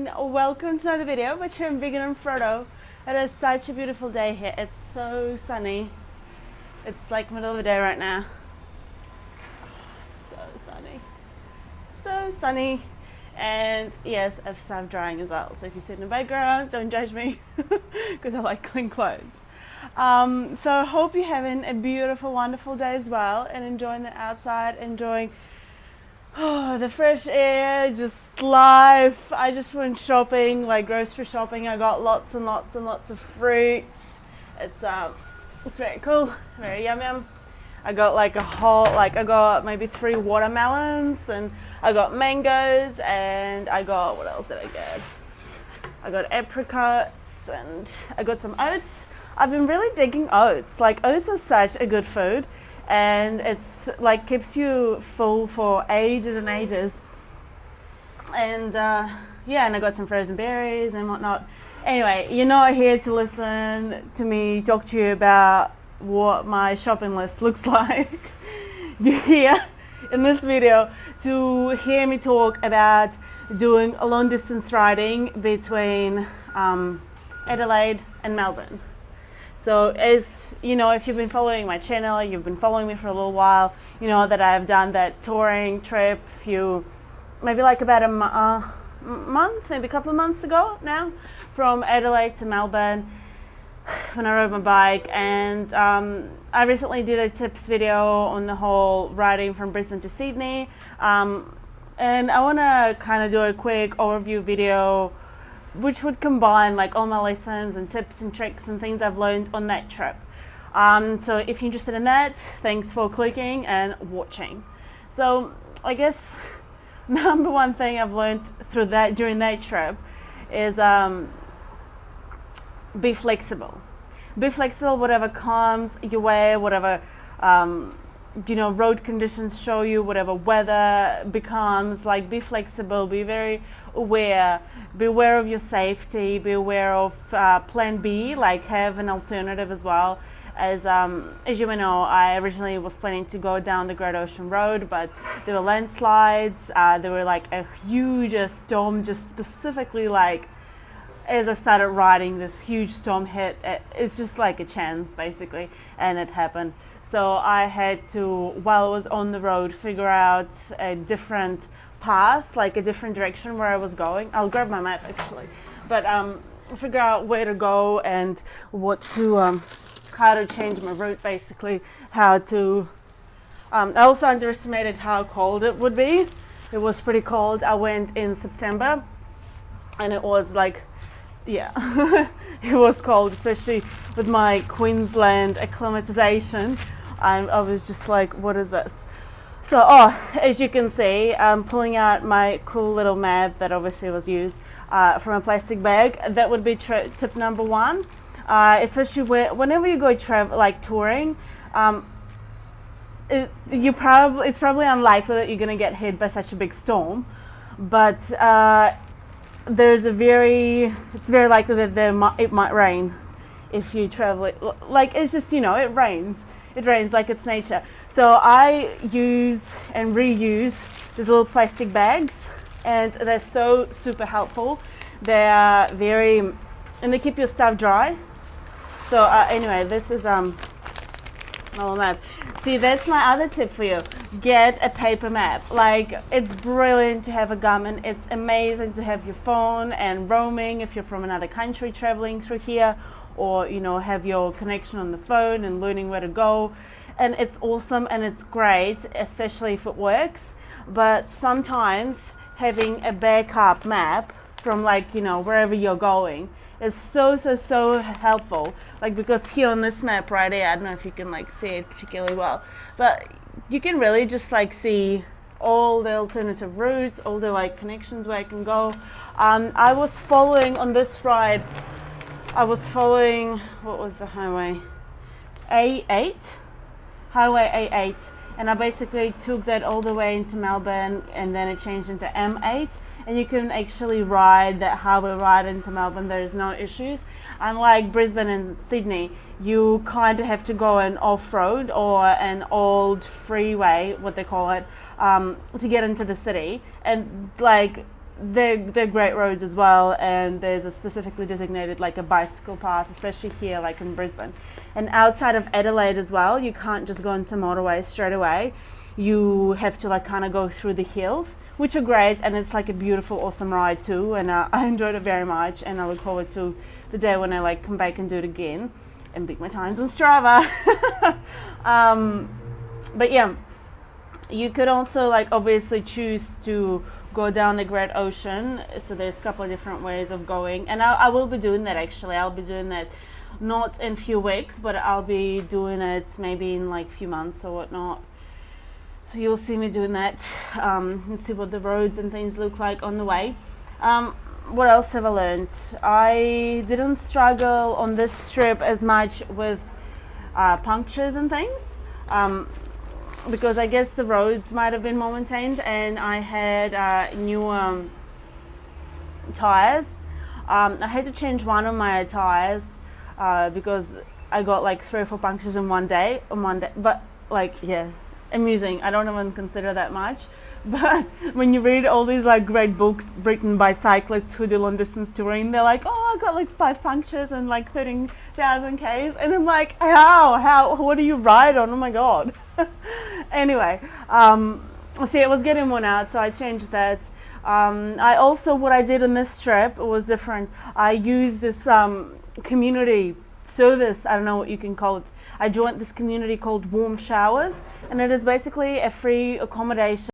and welcome to another video by Trim Vegan and Frodo. It is such a beautiful day here. It's so sunny. It's like middle of the day right now. So sunny. So sunny. And yes, I've started drying as well. So if you sit in the background, don't judge me because I like clean clothes. So I hope you're having a beautiful, wonderful day as well and enjoying the outside, enjoying the fresh air, just life. I just went shopping, like grocery shopping. I got lots and lots and lots of fruits. It's very cool, very yum. I got like I got maybe 3 watermelons, and I got mangoes, and I got, what else did I get? I got apricots, and I got some oats. I've been really digging oats. Like, oats are such a good food, and it's like keeps you full for ages and ages. And yeah, and I got some frozen berries and whatnot. Anyway, you're not here to listen to me talk to you about what my shopping list looks like. You're here in this video to hear me talk about doing a long distance riding between Adelaide and Melbourne. So as you know, if you've been following my channel, you've been following me for a little while, you know that I've done that touring trip maybe like about a month, maybe a couple of months ago now, from Adelaide to Melbourne when I rode my bike. And I recently did a tips video on the whole riding from Brisbane to Sydney, and I want to kind of do a quick overview video which would combine like all my lessons and tips and tricks and things I've learned on that trip. So if you're interested in that, thanks for clicking and watching. So I guess number one thing I've learned during that trip is be flexible. Be flexible, whatever comes your way, whatever road conditions show you, whatever weather becomes. Like, be flexible, be very aware, be aware of your safety, be aware of plan B, like have an alternative as well. As you may know, I originally was planning to go down the Great Ocean Road, but there were landslides, there were like a huge storm, just specifically like as I started riding, this huge storm hit. It's just like a chance basically, and it happened. So I had to, while I was on the road, figure out a different path, like a different direction where I was going. I'll grab my map actually, but figure out where to go and what to, how to change my route basically, how to, I also underestimated how cold it would be. It was pretty cold. I went in September and it was like, yeah, it was cold, especially with my Queensland acclimatization. I was just like, what is this? So, as you can see, I'm pulling out my cool little map that obviously was used from a plastic bag. That would be tip number one. Especially whenever you go touring, it's probably unlikely that you're going to get hit by such a big storm, but it's very likely that it might rain if you travel. Like, it's just, it rains like it's nature. So I use and reuse these little plastic bags, and they're so super helpful. They are and they keep your stuff dry. So anyway, this is my little map. See, that's my other tip for you. Get a paper map. Like, it's brilliant to have a Garmin. It's amazing to have your phone and roaming if you're from another country traveling through here, or have your connection on the phone and learning where to go. And it's awesome and it's great, especially if it works. But sometimes having a backup map from wherever you're going is so helpful. Like, because here on this map right here, I don't know if you can see it particularly well, but you can really just see all the alternative routes, all the connections where I can go. I was following on this ride, what was the highway? Highway A8, and I basically took that all the way into Melbourne, and then it changed into M8, and you can actually ride that highway right into Melbourne. There's no issues. Unlike Brisbane and Sydney, you kind of have to go an off-road or an old freeway, what they call it, to get into the city. And they're great roads as well, and there's a specifically designated like a bicycle path, especially here like in Brisbane. And outside of Adelaide as well, you can't just go into motorway straight away. You have to like kind of go through the hills, which are great, and it's like a beautiful, awesome ride too. And I enjoyed it very much, and I look forward to the day when I like come back and do it again and beat my times on Strava. But yeah, you could also like obviously choose to go down the Great Ocean. So there's a couple of different ways of going, and I will be doing that actually. I'll be doing that not in a few weeks, but I'll be doing it maybe in like a few months or whatnot. So you'll see me doing that and see what the roads and things look like on the way. What else have I learned? I didn't struggle on this trip as much with punctures and things. Because I guess the roads might have been more maintained, and I had new tires. I had to change one of my tires because I got like 3 or 4 punctures in one day. But like, yeah, amusing. I don't even consider that much. But when you read all these like great books written by cyclists who do long distance touring, they're like, oh, I got like 5 punctures and like 13,000 Ks, and I'm like, how, what do you ride on? Oh my God. Anyway, see, it was getting worn out, so I changed that. I also, what I did on this trip was different. I used this community service, I don't know what you can call it. I joined this community called Warm Showers, and it is basically a free accommodation